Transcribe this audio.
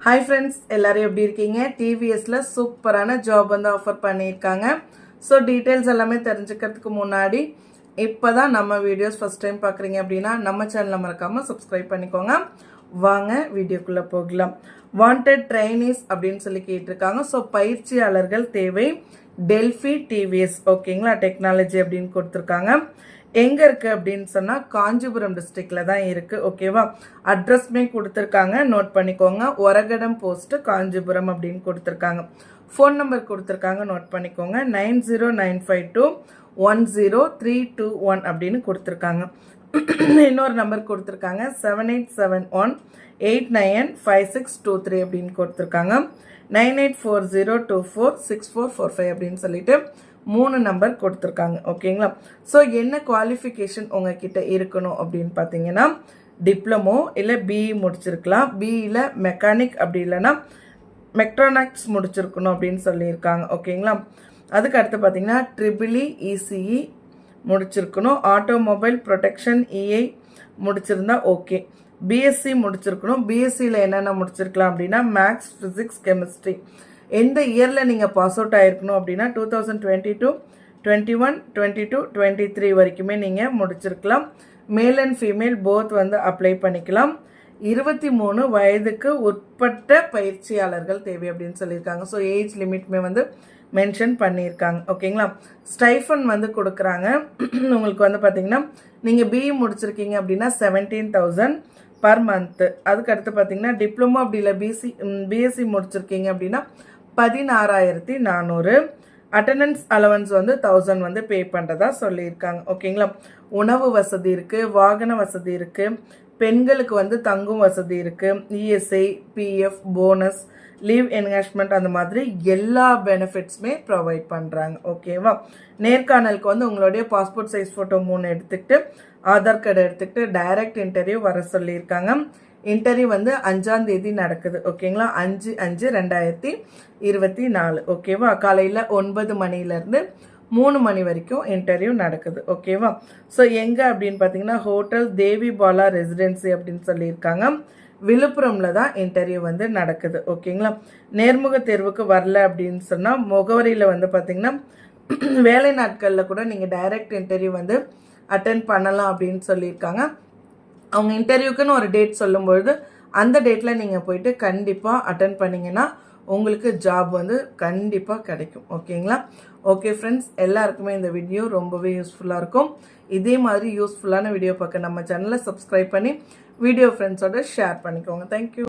Hi friends, எல்லாரும் எப்படி இருக்கீங்க? TVSல சூப்பரான ஜாப் வந்து ஆஃபர் பண்ணிருக்காங்க. சோ டீடைல்ஸ் எல்லாமே தெரிஞ்சுக்கிறதுக்கு முன்னாடி இப்பதான் நம்ம வீடியோஸ் ஃபர்ஸ்ட் டைம் பார்க்கறீங்க அப்படினா நம்ம சேனலை மறக்காம Subscribe பண்ணிக்கோங்க. வாங்க வீடியோக்குள்ள போகலாம். வாண்டட் ட்ரெயினிஸ் அப்படினு சொல்லி கேட்டிருக்காங்க. சோ பயிற்சியாளர்கள் தேவை டெல்ஃபி TVS ஓகேங்களா டெக்னாலஜி அப்படினு கொடுத்திருக்காங்க. எங்க இருக்கு அப்படின்னு சொன்னா காஞ்சிபுரம் டிஸ்ட்ரிக்ட்ல தான் இருக்கு ஓகேவா அட்ரஸ்மே கொடுத்திருக்காங்க நோட் பண்ணிக்கோங்க ஒரகடம் போஸ்ட் காஞ்சிபுரம் அப்படின்னு கொடுத்திருக்காங்க ஃபோன் நம்பர் கொடுத்திருக்காங்க நோட் பண்ணிக்கோங்க 9095210321 அப்படின்னு கொடுத்திருக்காங்க இன்னொரு நம்பர் கொடுத்திருக்காங்க 7871895623 அப்படின்னு கொடுத்திருக்காங்க 9840246445 அப்படின்னு சொல்லிட்டு மூணு நம்பர் கொடுத்திருக்காங்க ஓகேங்களா சோ என்ன குவாலிஃபிகேஷன் உங்ககிட்ட இருக்கணும் அப்படின்னு பாத்தீங்கன்னா டிப்ளமோ இல்ல பிஇ முடிச்சிருக்கலாம் பிஇல மெக்கானிக் அப்படி இல்லனா மெக்ட்ரானிக்ஸ் முடிச்சிருக்கணும் அப்படின்னு சொல்லியிருக்காங்க ஓகேங்களா அதுக்கு அடுத்து பாத்தீங்கன்னா ட்ரிபிள்இ இசிஇ முடிச்சிருக்கணும் ஆட்டோமொபைல் ப்ரொடெக்ஷன் இஐ முடிச்சிருந்தா ஓகே பிஎஸ்சி முடிச்சிருக்கணும் பிஎஸ்சில என்னென்ன முடிச்சிருக்கலாம் அப்படின்னா மேக்ஸ் பிசிக்ஸ் கெமிஸ்ட்ரி எந்த இயர்ல நீங்க பாஸ் அவுட் ஆயிருக்கணும் அப்படின்னா 2022 21 22 23 வரைக்குமே நீங்க முடிச்சிருக்கலாம் மேல் அண்ட் ஃபீமேல் போத் வந்து அப்ளை பண்ணிக்கலாம் 23 வயதுக்கு உட்பட்ட பயிற்சியாளர்கள் தேவை அப்படின்னு சொல்லியிருக்காங்க ஸோ ஏஜ் லிமிட்மே வந்து மென்ஷன் பண்ணியிருக்காங்க ஓகேங்களா ஸ்டைஃபன் வந்து கொடுக்குறாங்க உங்களுக்கு வந்து பார்த்தீங்கன்னா நீங்கள் பிஇ முடிச்சிருக்கீங்க அப்படின்னா 17,000 பர் மந்த் அதுக்கு அடுத்து பார்த்தீங்கன்னா டிப்ளமோ அப்படி இல்லை பிஎஸ்சி முடிச்சிருக்கீங்க அப்படின்னா 16,400 அட்டெண்டன்ஸ் அலவன்ஸ் வந்து 1000 வந்து பே பண்ணுறதா சொல்லியிருக்காங்க ஓகேங்களா உணவு வசதி இருக்கு வாகன வசதி இருக்கு பெண்களுக்கு வந்து தங்கும் வசதி இருக்கு ESI PF bonus leave engagement அந்த மாதிரி எல்லா பெனிஃபிட்ஸுமே ப்ரொவைட் பண்ணுறாங்க ஓகேவா நேர்காணலுக்கு வந்து உங்களுடைய பாஸ்போர்ட் சைஸ் ஃபோட்டோ 3 எடுத்துக்கிட்டு ஆதார் கார்டு எடுத்துக்கிட்டு டைரக்ட் இன்டர்வியூ வர சொல்லியிருக்காங்க இன்டர்வியூ வந்து 5ஆம் தேதி நடக்குது ஓகேங்களா 5/5/2024 ஓகேவா காலையில் 9 மணிலேருந்து 3 மணி வரைக்கும் இன்டர்வியூ நடக்குது ஓகேவா ஸோ எங்கே அப்படின்னு பார்த்தீங்கன்னா ஹோட்டல் தேவி பாலா ரெசிடென்சி அப்படின்னு சொல்லியிருக்காங்க விழுப்புரம்ல தான் இன்டர்வியூ வந்து நடக்குது ஓகேங்களா நேர்முக தேர்வுக்கு வரல அப்படின்னு சொன்னால் முகவரியில் வந்து பார்த்தீங்கன்னா வேலை நாட்களில் கூட நீங்கள் டைரக்ட் இன்டர்வியூ வந்து அட்டென்ட் பண்ணலாம் அப்படின்னு சொல்லியிருக்காங்க அவங்க இன்டர்வியூக்குன்னு ஒரு டேட் சொல்லும்பொழுது அந்த டேட்டில் நீங்கள் போயிட்டு கண்டிப்பாக அட்டென்ட் பண்ணிங்கன்னா உங்களுக்கு ஜாப் வந்து கண்டிப்பாக கிடைக்கும் ஓகேங்களா ஓகே ஃப்ரெண்ட்ஸ் எல்லாருக்குமே இந்த வீடியோ ரொம்பவே யூஸ்ஃபுல்லாக இருக்கும் இதே மாதிரி யூஸ்ஃபுல்லான வீடியோ பார்க்க நம்ம சேனலை சப்ஸ்கிரைப் பண்ணி வீடியோ ஃப்ரெண்ட்ஸோட ஷேர் பண்ணிக்கோங்க தேங்க்யூ